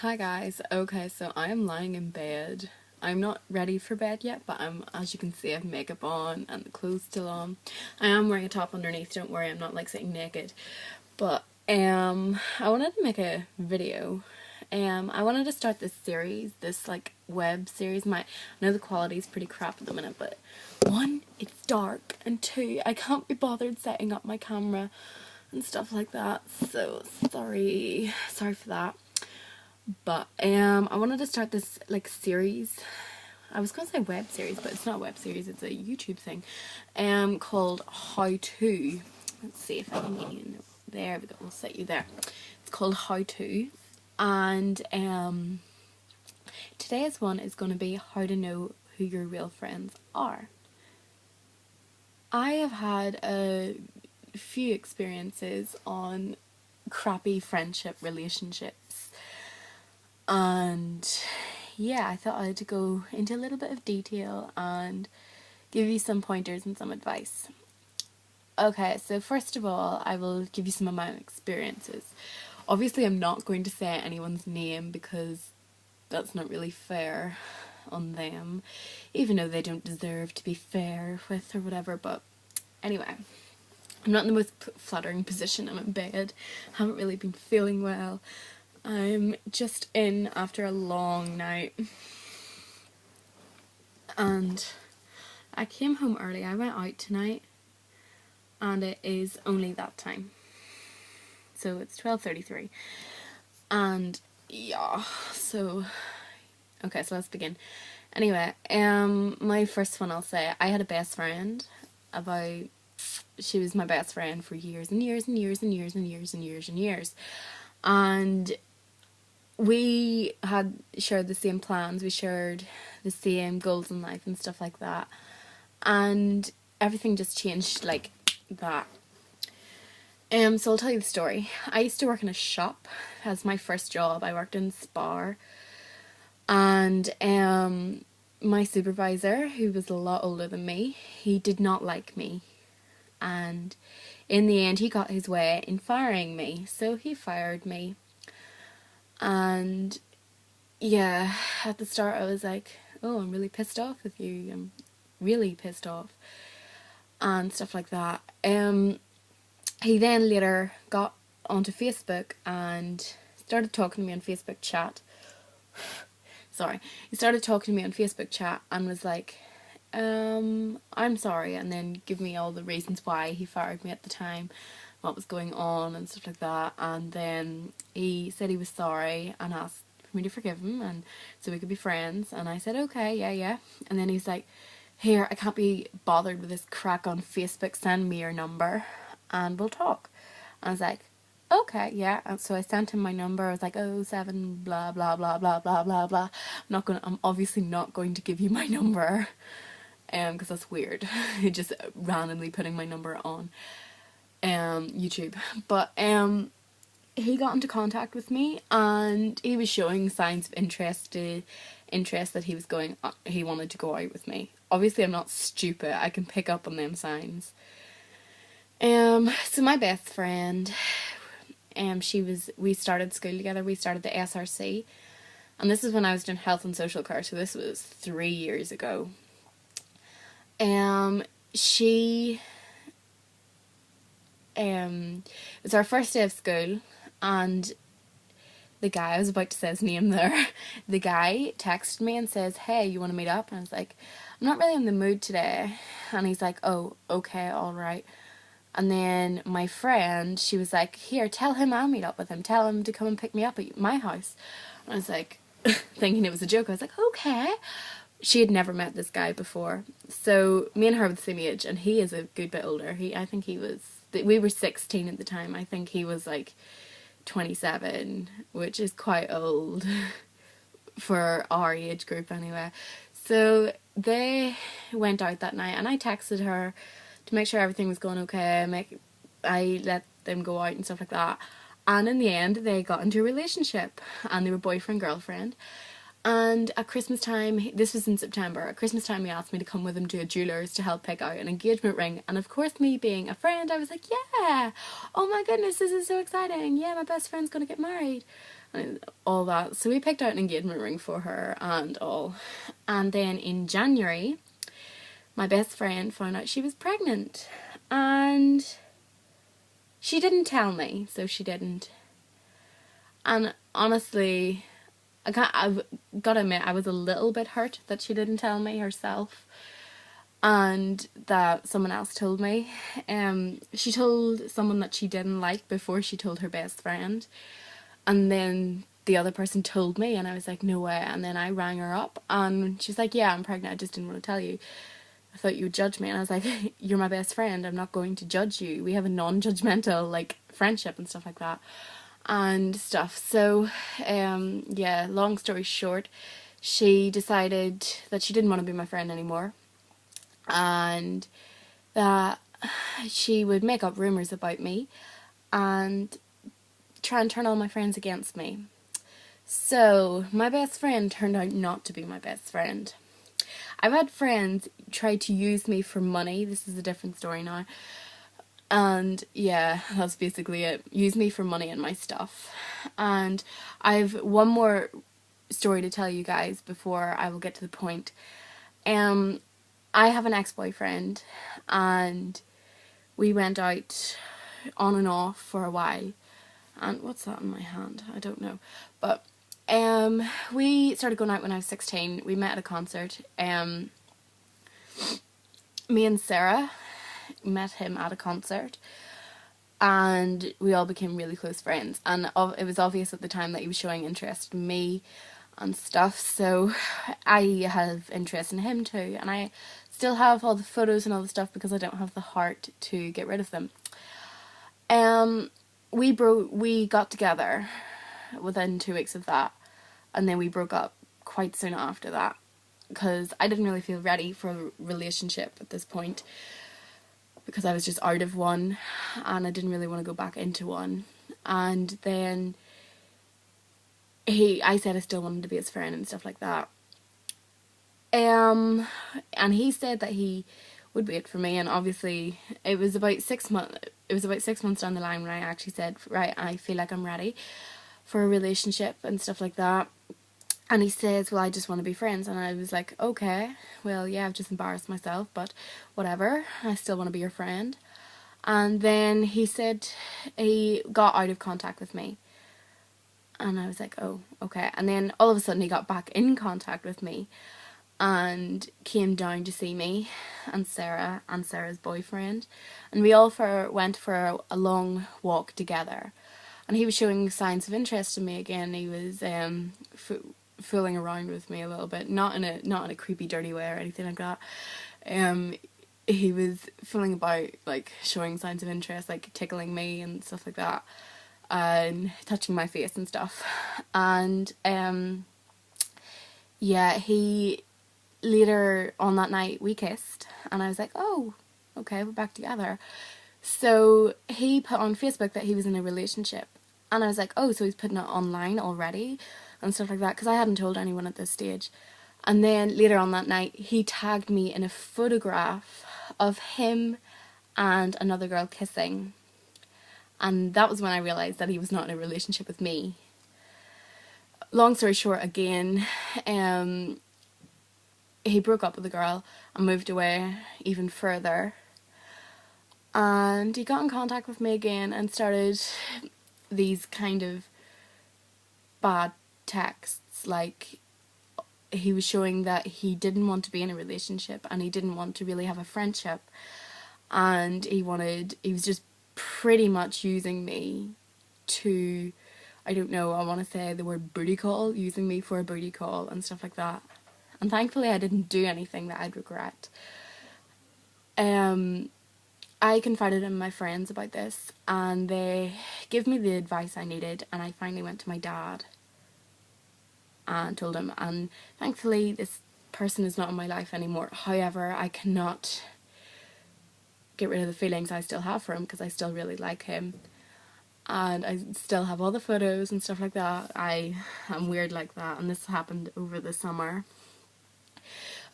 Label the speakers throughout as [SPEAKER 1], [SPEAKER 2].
[SPEAKER 1] Hi guys, okay, so I am lying in bed. I'm not ready for bed yet, but as you can see, I have makeup on and the clothes still on. I am wearing a top underneath, don't worry, I'm not like sitting naked. But I wanted to make a video. I wanted to start this series, this like web series. I know the quality is pretty crap at the minute, but one, it's dark, and two, I can't be bothered setting up my camera and stuff like that. So sorry for that. But I wanted to start this like series. I was gonna say web series, but it's not a web series, it's a YouTube thing. Called How To. Let's see if I can get you. There we go, we'll set you there. It's called How To. And today's one is gonna be how to know who your real friends are. I have had a few experiences on crappy friendship relationships. And yeah, I thought I'd go into a little bit of detail and give you some pointers and some advice. Okay, so first of all, I will give you some of my experiences. Obviously, I'm not going to say anyone's name because that's not really fair on them, even though they don't deserve to be fair with or whatever. But anyway, I'm not in the most flattering position. I'm in bed, haven't really been feeling well. I'm just in after a long night, and I came home early. I went out tonight and it is only that time, so it's 12:33. And yeah, so okay, so let's begin. Anyway, my first one, I'll say, I had a best friend. She was my best friend for years and years and years and years and years and years and years, and we had shared the same plans, we shared the same goals in life and stuff like that, and everything just changed like that. So I'll tell you the story. I used to work in a shop as my first job. I worked in Spar, and my supervisor, who was a lot older than me, he did not like me, and in the end he got his way in firing me, so he fired me. And yeah, at the start I was like, oh, I'm really pissed off with you, I'm really pissed off, and stuff like that. He then later got onto Facebook and started talking to me on Facebook chat. Sorry. He started talking to me on Facebook chat and was like, I'm sorry, and then give me all the reasons why he fired me at the time, what was going on and stuff like that. And then he said he was sorry and asked for me to forgive him and so we could be friends, and I said okay, yeah. And then he's like, here, I can't be bothered with this crack on Facebook, send me your number and we'll talk. And I was like, okay, yeah. And so I sent him my number. I was like, oh, 7 blah blah blah blah blah blah blah. I'm obviously not going to give you my number, because that's weird. Just randomly putting my number on YouTube. But he got into contact with me and he was showing signs of interest that he wanted to go out with me. Obviously I'm not stupid, I can pick up on them signs. So my best friend, we started school together, we started the SRC, and this is when I was doing health and social care, so this was 3 years ago. She it was our first day of school, and the guy, I was about to say his name there, the guy texted me and says, hey, you want to meet up? And I was like, I'm not really in the mood today. And he's like, oh, okay, alright. And then my friend, she was like, here, tell him I'll meet up with him, tell him to come and pick me up at my house. And I was like, thinking it was a joke, I was like, okay. She had never met this guy before, so me and her were the same age, and he is a good bit older. We were 16 at the time, I think he was like 27, which is quite old for our age group anyway. So they went out that night and I texted her to make sure everything was going okay. I let them go out and stuff like that, and in the end they got into a relationship and they were boyfriend girlfriend. And at Christmas time, this was in September, at Christmas time he asked me to come with him to a jeweller's to help pick out an engagement ring. And of course, me being a friend, I was like, yeah, oh my goodness, this is so exciting. Yeah, my best friend's gonna get married. and all that. So we picked out an engagement ring for her and all. And then in January, my best friend found out she was pregnant, and she didn't tell me, so she didn't. And honestly, I've got to admit, I was a little bit hurt that she didn't tell me herself, and that someone else told me. She told someone that she didn't like before she told her best friend, and then the other person told me, and I was like, no way. And then I rang her up, and she's like, yeah, I'm pregnant, I just didn't want to tell you. I thought you would judge me. And I was like, you're my best friend, I'm not going to judge you. We have a non-judgmental, like, friendship and stuff like that and stuff. So yeah, long story short, she decided that she didn't want to be my friend anymore, and that she would make up rumours about me and try and turn all my friends against me. So my best friend turned out not to be my best friend. I've had friends try to use me for money. This is a different story now. And yeah, that's basically it. Use me for money and my stuff. And I've one more story to tell you guys before I will get to the point. I have an ex-boyfriend, and we went out on and off for a while. And what's that in my hand? I don't know. But we started going out when I was 16. We met at a concert. Me and Sarah met him at a concert, and we all became really close friends, and it was obvious at the time that he was showing interest in me and stuff, so I have interest in him too, and I still have all the photos and all the stuff because I don't have the heart to get rid of them. We got together within 2 weeks of that, and then we broke up quite soon after that because I didn't really feel ready for a relationship at this point, because I was just out of one and I didn't really want to go back into one. And then I said I still wanted to be his friend and stuff like that. And he said that he would wait for me, and obviously it was about 6 months. It was about 6 months down the line when I actually said, right, I feel like I'm ready for a relationship and stuff like that. And he says, well, I just want to be friends. And I was like, okay, well, yeah, I've just embarrassed myself, but whatever, I still want to be your friend. And then he said he got out of contact with me. And I was like, oh, okay. And then all of a sudden he got back in contact with me and came down to see me and Sarah and Sarah's boyfriend. And we all went for a long walk together. And he was showing signs of interest in me again. He was fooling around with me a little bit, not in a creepy, dirty way or anything like that. He was fooling about, like showing signs of interest, like tickling me and stuff like that, and touching my face and stuff. And yeah, he later on that night we kissed, and I was like, oh, okay, we're back together. So he put on Facebook that he was in a relationship, and I was like, oh, so he's putting it online already and stuff like that, because I hadn't told anyone at this stage. And then later on that night he tagged me in a photograph of him and another girl kissing, and that was when I realised that he was not in a relationship with me. Long story short, again, he broke up with the girl and moved away even further, and he got in contact with me again and started these kind of bad texts. Like, he was showing that he didn't want to be in a relationship and he didn't want to really have a friendship, and he was just pretty much using me to, I don't know, I want to say the word booty call, using me for a booty call and stuff like that. And thankfully I didn't do anything that I'd regret. I confided in my friends about this, and they gave me the advice I needed, and I finally went to my dad and told him, and thankfully this person is not in my life anymore. However, I cannot get rid of the feelings I still have for him, because I still really like him, and I still have all the photos and stuff like that. I'm weird like that, and this happened over the summer.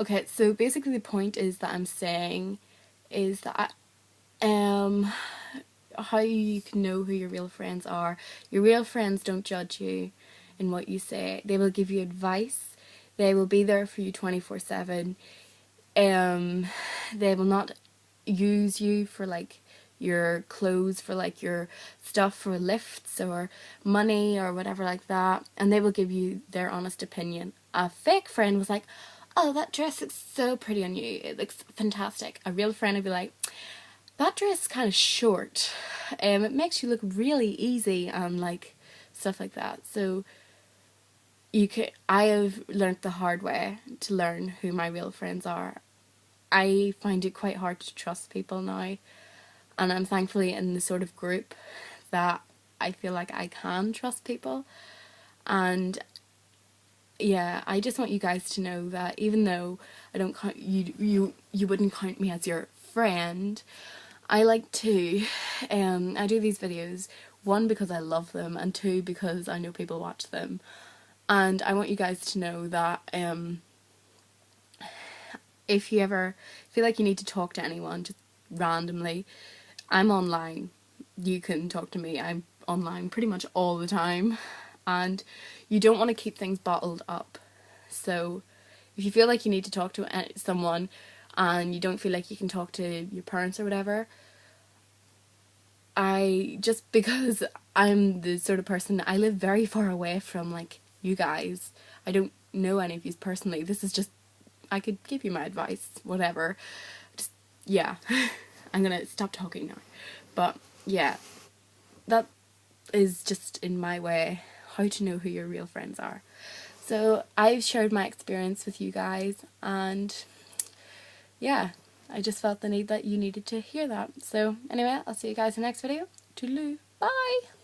[SPEAKER 1] Okay, so basically the point is that I'm saying is that how you can know who your real friends are. Your real friends don't judge you. in what you say. They will give you advice. They will be there for you 24/7. They will not use you for like your clothes, for like your stuff, for lifts or money or whatever like that, and they will give you their honest opinion. A fake friend was like, oh, that dress looks so pretty on you, it looks fantastic. A real friend would be like, that dress is kind of short, it makes you look really easy, and like stuff like that. So I have learnt the hard way to learn who my real friends are. I find it quite hard to trust people now, and I'm thankfully in the sort of group that I feel like I can trust people. And yeah, I just want you guys to know that even though I don't count you wouldn't count me as your friend, I like to I do these videos, one because I love them, and two because I know people watch them. And I want you guys to know that if you ever feel like you need to talk to anyone just randomly, I'm online. You can talk to me. I'm online pretty much all the time, and you don't want to keep things bottled up. So if you feel like you need to talk to someone and you don't feel like you can talk to your parents or whatever, because I'm the sort of person, I live very far away from like you guys. I don't know any of you personally. This is just, I could give you my advice, whatever. Just, yeah. I'm gonna stop talking now. But yeah, that is just in my way how to know who your real friends are. So I've shared my experience with you guys, and yeah, I just felt the need that you needed to hear that. So anyway, I'll see you guys in the next video. Toodaloo. Bye!